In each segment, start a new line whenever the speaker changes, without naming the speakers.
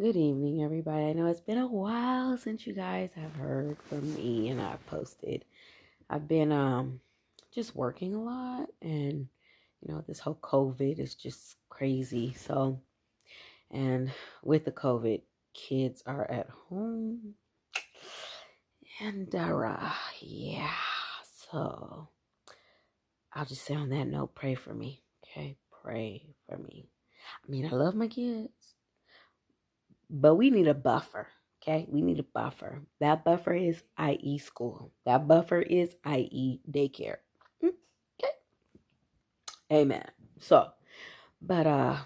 Good evening, everybody. I know it's been a while since you guys have heard from me and I've posted. I've been just working a lot, and this whole COVID is just crazy. So, and with the COVID, kids are at home, and yeah. So, I'll just say on that note, pray for me. Okay, pray for me. I mean, I love my kids, but we need a buffer. Okay, we need a buffer. That buffer is i.e. school. That buffer is i.e. daycare. Okay, amen. So, but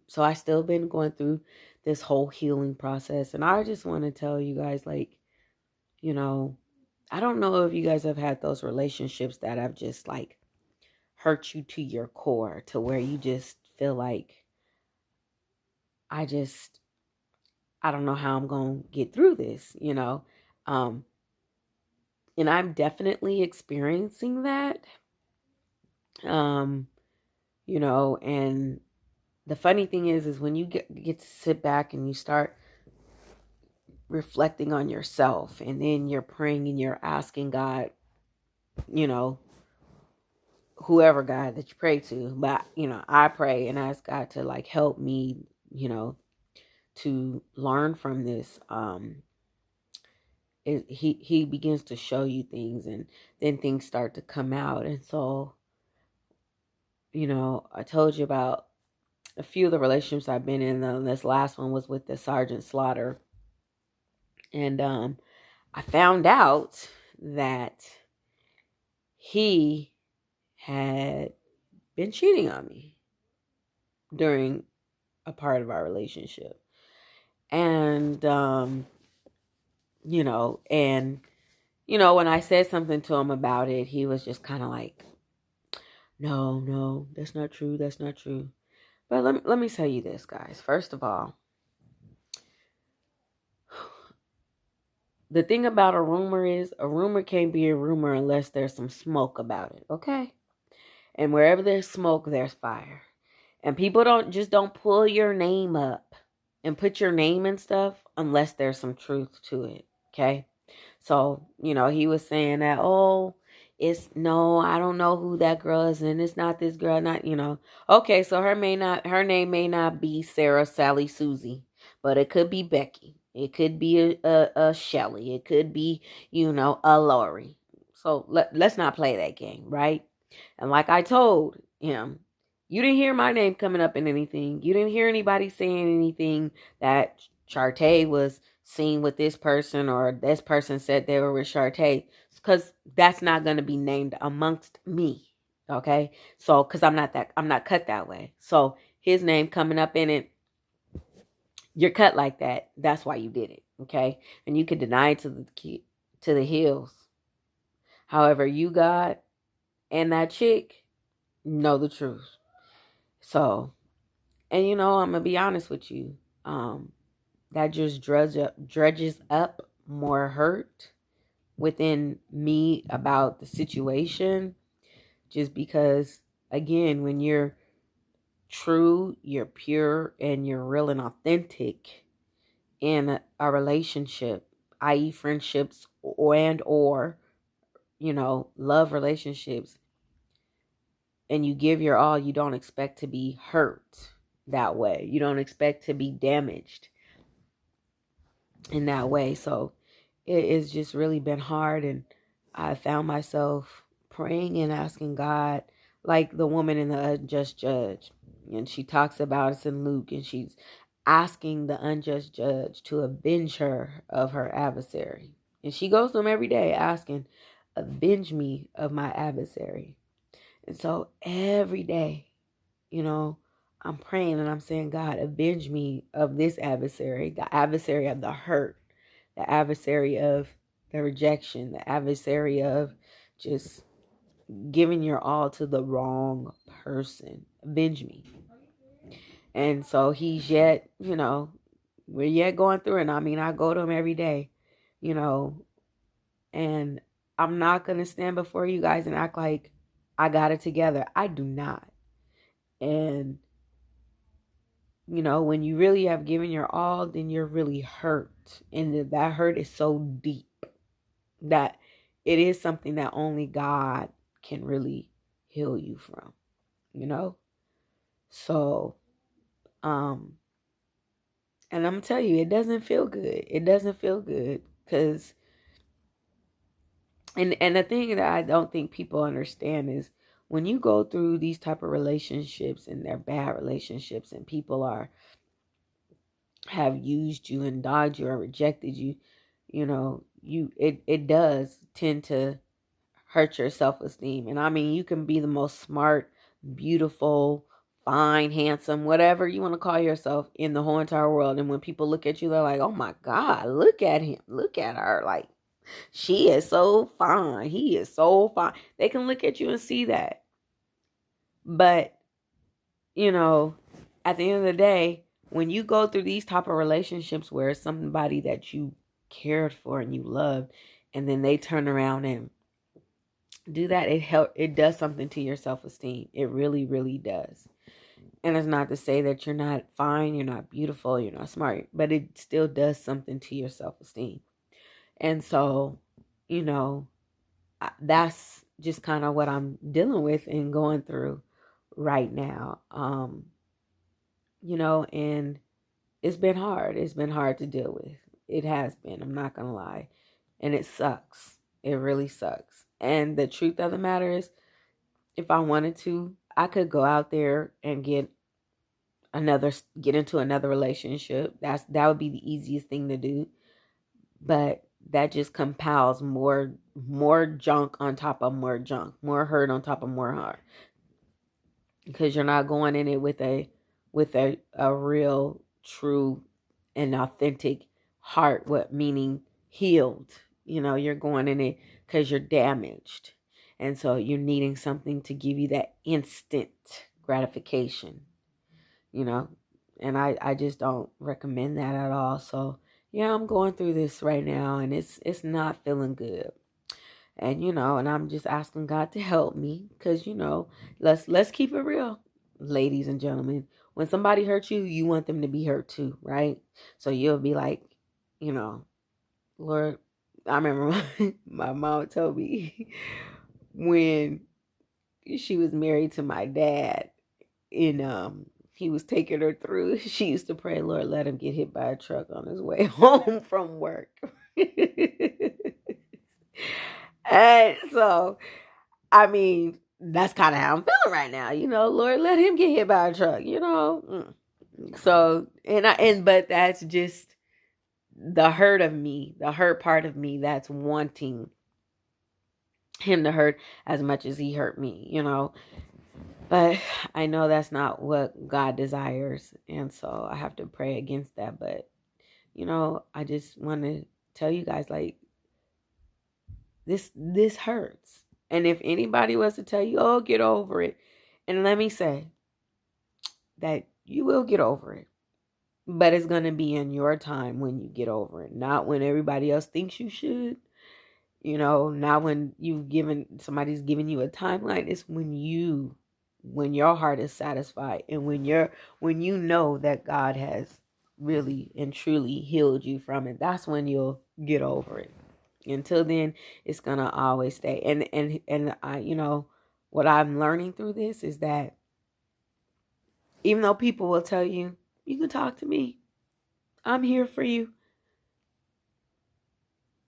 so I still been going through this whole healing process, and I just want to tell you guys, like, you know, I don't know if you guys have had those relationships that have just like hurt you to your core, to where you just feel like I just I don't know how I'm going to get through this. Um, and I'm definitely experiencing that. Um, and the funny thing is when you get to sit back and you start reflecting on yourself, and then you're praying and you're asking God, you know, whoever God that you pray to, but, I pray and ask God to like help me, you know, to learn from this. He begins to show you things, and then things start to come out. And so, I told you about a few of the relationships I've been in. This last one was with the Sergeant Slaughter, and I found out that he had been cheating on me during a part of our relationship. And and when I said something to him about it, he was just kind of like, no, no, that's not true. That's not true. But let me tell you this, guys. First of all, the thing about a rumor is a rumor can't be a rumor unless there's some smoke about it, okay? And wherever there's smoke, there's fire. And people don't pull your name up and put your name and stuff unless there's some truth to it, okay? So, he was saying that, oh, it's no, I don't know who that girl is, and it's not this girl, not. Okay, so her name may not be Sarah, Sally, Susie, but it could be Becky. It could be a Shelly. It could be, a Lori. So let's not play that game, right? And like I told him, you didn't hear my name coming up in anything. You didn't hear anybody saying anything that Shartae was seen with this person, or this person said they were with Shartae, because that's not going to be named amongst me. Okay. So, because I'm not cut that way. So his name coming up in it, you're cut like that. That's why you did it. Okay. And you could deny it to the hills. However, you, God, and that chick know the truth. So, and I'm gonna be honest with you. That just dredges up more hurt within me about the situation. Just because, again, when you're true, you're pure, and you're real and authentic in a relationship, i.e., friendships or love relationships, and you give your all, you don't expect to be hurt that way. You don't expect to be damaged in that way. So it's just really been hard, and I found myself praying and asking God, like the woman in the unjust judge. And she talks about it in Luke, and she's asking the unjust judge to avenge her of her adversary. And she goes to him every day asking, avenge me of my adversary. And so every day, I'm praying and I'm saying, God, avenge me of this adversary, the adversary of the hurt, the adversary of the rejection, the adversary of just giving your all to the wrong person. Avenge me. And so he's yet, we're yet going through it. I mean, I go to him every day, you know, and I'm not going to stand before you guys and act like I got it together. I do not. And when you really have given your all, then you're really hurt. And that hurt is so deep that it is something that only God can really heal you from, you know? So, and I'm gonna tell you, it doesn't feel good. It doesn't feel good because, and the thing that I don't think people understand is when you go through these type of relationships and they're bad relationships and people have used you and dogged you or rejected you, it does tend to hurt your self-esteem. And I mean, you can be the most smart, beautiful, fine, handsome, whatever you want to call yourself in the whole entire world. And when people look at you, they're like, oh my God, look at him. Look at her. Like, she is so fine. He is so fine. They can look at you and see that. But, at the end of the day, when you go through these type of relationships where it's somebody that you cared for and you loved, and then they turn around and do that, it does something to your self-esteem. It really, really does. And it's not to say that you're not fine, you're not beautiful, you're not smart, but it still does something to your self-esteem. And so, that's just kind of what I'm dealing with and going through right now. And it's been hard. It's been hard to deal with. It has been. I'm not going to lie. And it sucks. It really sucks. And the truth of the matter is, if I wanted to, I could go out there and get into another relationship. That would be the easiest thing to do. But that just compiles more junk on top of more junk, more hurt on top of more hurt. Because you're not going in it with a real, true, and authentic heart, meaning healed. You're going in it because you're damaged. And so you're needing something to give you that instant gratification, and I just don't recommend that at all. So yeah, I'm going through this right now and it's not feeling good. And and I'm just asking God to help me because let's keep it real, ladies and gentlemen. When somebody hurts you, you want them to be hurt too, right? So you'll be like, Lord, I remember my mom told me when she was married to my dad and he was taking her through, she used to pray, Lord, let him get hit by a truck on his way home from work. And so, I mean, that's kind of how I'm feeling right now. Lord, let him get hit by a truck, So, but that's just the hurt of me, the hurt part of me that's wanting him to hurt as much as he hurt me, But I know that's not what God desires. And so I have to pray against that. But, I just want to tell you guys, like, this hurts. And if anybody was to tell you, oh, get over it. And let me say that you will get over it. But it's going to be in your time when you get over it. Not when everybody else thinks you should. Not when somebody's giving you a timeline. It's when your heart is satisfied and when you know that God has really and truly healed you from it. That's when you'll get over it. Until then, it's gonna always stay. And I, what I'm learning through this is that even though people will tell you, you can talk to me, I'm here for you,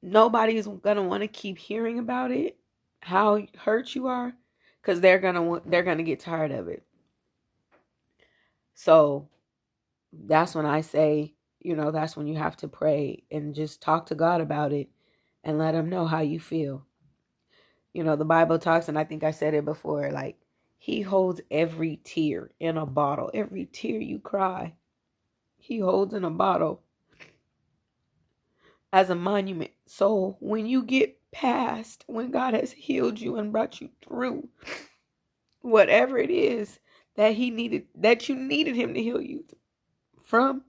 nobody's gonna want to keep hearing about it, how hurt you are, because they're gonna get tired of it. So that's when I say, that's when you have to pray and just talk to God about it and let him know how you feel. The Bible talks, and I think I said it before, like, he holds every tear in a bottle. Every tear you cry, he holds in a bottle as a monument. So when you get past, when God has healed you and brought you through whatever it is that you needed him to heal you from,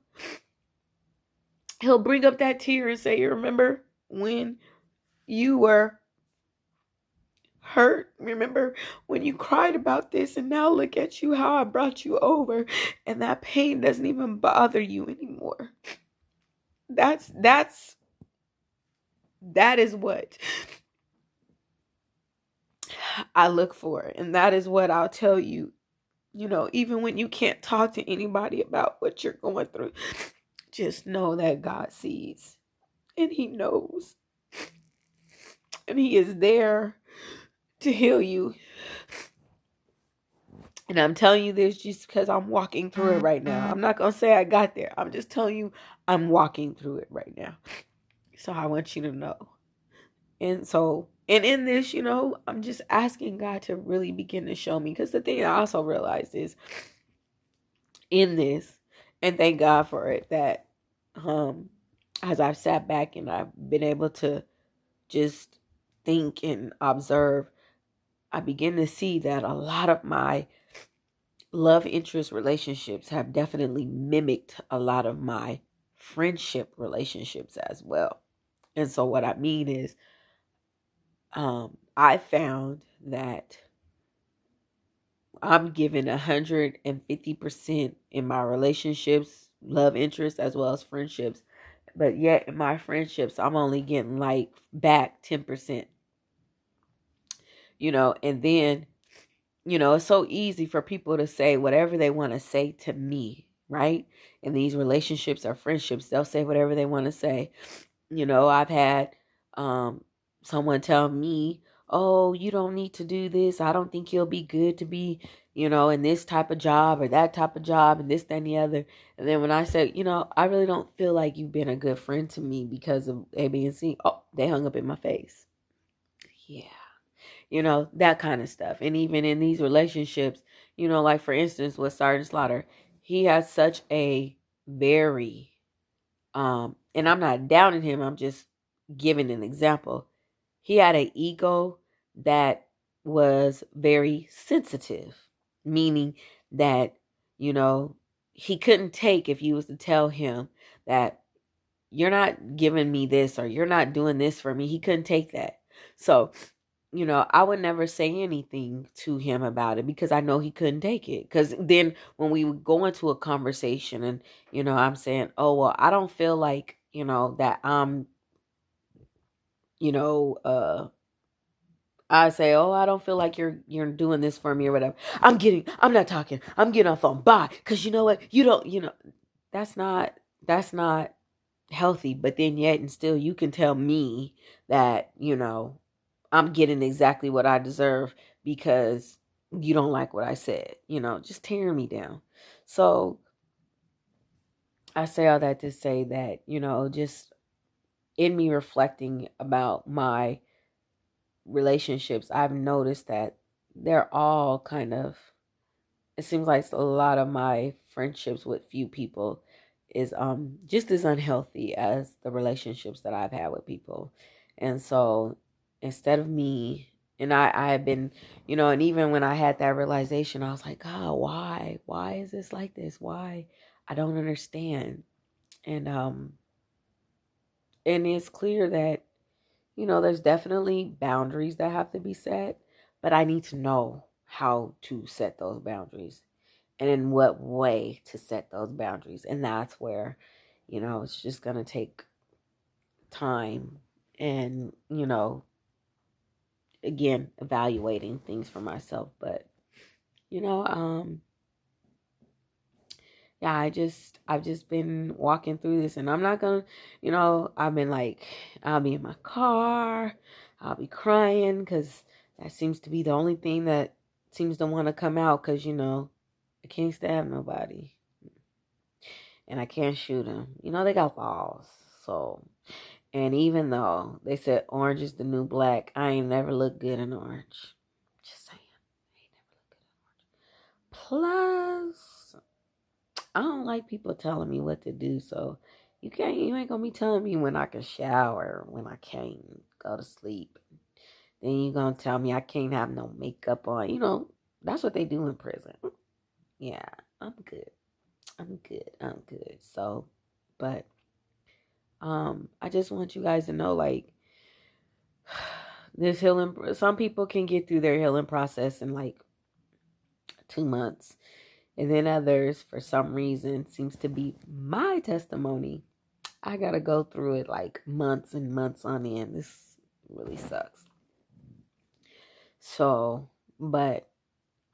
he'll bring up that tear and say, you remember when you were hurt. Remember when you cried about this, and now look at you, how I brought you over, and that pain doesn't even bother you anymore. That is what I look for, and that is what I'll tell you. Even when you can't talk to anybody about what you're going through, just know that God sees and He knows, and He is there to heal you. And I'm telling you this just because I'm walking through it right now. I'm not going to say I got there. I'm just telling you I'm walking through it right now. So I want you to know. And in this, I'm just asking God to really begin to show me. Because the thing I also realized is in this, and thank God for it, that as I've sat back and I've been able to just think and observe, I begin to see that a lot of my love interest relationships have definitely mimicked a lot of my friendship relationships as well. And so what I mean is, I found that I'm giving 150% in my relationships, love interests, as well as friendships. But yet in my friendships, I'm only getting like back 10%, and then, it's so easy for people to say whatever they want to say to me, right? In these relationships or friendships, they'll say whatever they want to say. I've had someone tell me, oh, you don't need to do this. I don't think you'll be good to be, in this type of job or that type of job and this, that, and the other. And then when I said, I really don't feel like you've been a good friend to me because of A, B, and C. Oh, they hung up in my face. Yeah. That kind of stuff. And even in these relationships, like for instance, with Sergeant Slaughter, he has such a very, and I'm not downing him, I'm just giving an example. He had an ego that was very sensitive, meaning that, he couldn't take if you was to tell him that you're not giving me this or you're not doing this for me. He couldn't take that. So, I would never say anything to him about it because I know he couldn't take it. Because then when we would go into a conversation and, I'm saying, oh, well, I don't feel like, that I'm, I say, oh, I don't feel like you're doing this for me or whatever. I'm not talking. I'm getting off phone. Bye. Because you know what? You don't, that's not healthy. But then yet and still you can tell me that, I'm getting exactly what I deserve because you don't like what I said, just tearing me down. So I say all that to say that, just in me reflecting about my relationships, I've noticed that they're all kind of, it seems like a lot of my friendships with few people is just as unhealthy as the relationships that I've had with people. And so instead of me, and I have been, and even when I had that realization, I was like, God, why is this like this? Why? I don't understand. And it's clear that, there's definitely boundaries that have to be set, but I need to know how to set those boundaries and in what way to set those boundaries. And that's where, it's just going to take time and, again, evaluating things for myself. But, you know, um, yeah, I've just been walking through this, and I'm not gonna, I've been like, I'll be in my car, I'll be crying because that seems to be the only thing that seems to want to come out because, I can't stab nobody and I can't shoot them. They got laws. So, and even though they said orange is the new black, I ain't never looked good in orange. Just saying. I ain't never looked good in orange. Plus, I don't like people telling me what to do, so you ain't gonna be telling me when I can shower, when I can't go to sleep. Then you gonna tell me I can't have no makeup on. That's what they do in prison. Yeah, I'm good. I'm good. I'm good. So, but I just want you guys to know, like, This healing, some people can get through their healing process in like 2 months. And then others, for some reason, seems to be my testimony, I got to go through it like months and months on end. This really sucks. So, but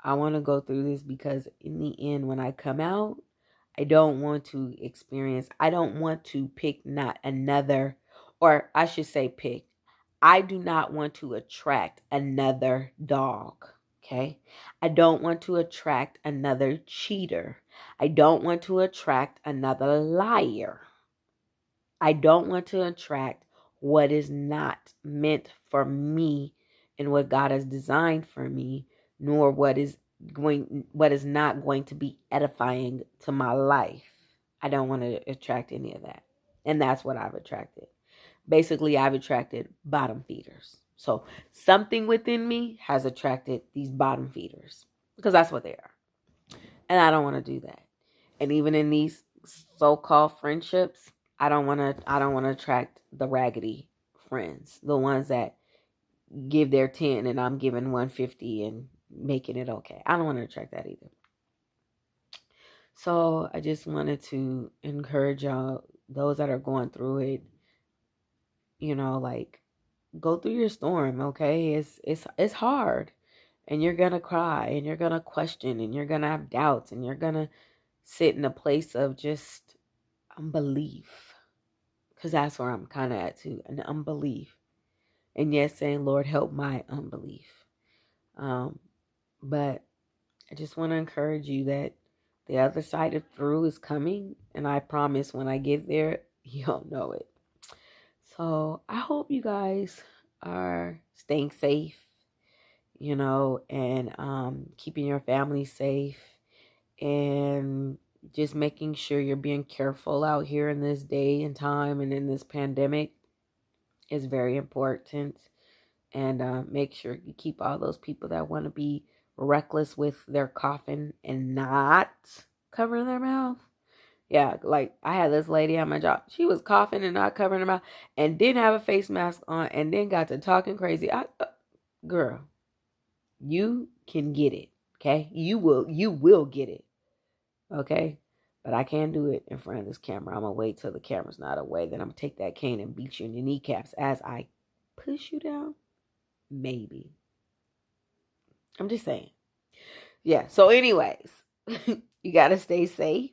I want to go through this because in the end, when I come out, I don't want to pick not another, or I should say pick. I do not want to attract another dog. Okay. I don't want to attract another cheater. I don't want to attract another liar. I don't want to attract what is not meant for me and what God has designed for me, nor what is not going to be edifying to my life. I don't want to attract any of that. And that's what I've attracted. Basically, I've attracted bottom feeders. So something within me has attracted these bottom feeders because that's what they are. And I don't want to do that. And even in these so-called friendships, I don't want to attract the raggedy friends, the ones that give their 10 and I'm giving 150 and making it okay. I don't want to attract that either. So I just wanted to encourage y'all, those that are going through it, like, go through your storm, okay? It's hard, and you're gonna cry, and you're gonna question, and you're gonna have doubts, and you're gonna sit in a place of just unbelief, because that's where I'm kind of at too, an unbelief, and yes, saying, Lord, help my unbelief. But I just want to encourage you that the other side of through is coming, and I promise when I get there, you'll know it. So I hope you guys are staying safe, and keeping your family safe, and just making sure you're being careful out here in this day and time and in this pandemic is very important. And make sure you keep all those people that want to be reckless with their coughing and not covering their mouth. Yeah, like I had this lady at my job. She was coughing and not covering her mouth and didn't have a face mask on and then got to talking crazy. Girl, you can get it, okay? You will get it, okay? But I can't do it in front of this camera. I'm going to wait till the camera's not away. Then I'm going to take that cane and beat you in your kneecaps as I push you down. Maybe. I'm just saying. Yeah, so anyways, you got to stay safe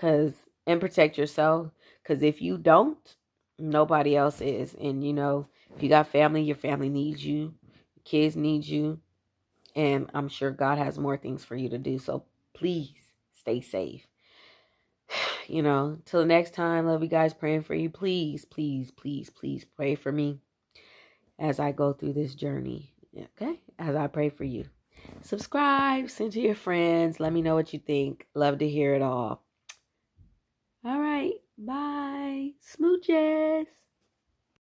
and protect yourself, because if you don't, nobody else is. And if you got family, your family needs you, kids need you, and I'm sure God has more things for you to do. So please stay safe. Till the next time, love you guys, praying for you. Please, please, please, please pray for me as I go through this journey, okay? As I pray for you. Subscribe, send to your friends, let me know what you think. Love to hear it all. All right, bye. Smooches.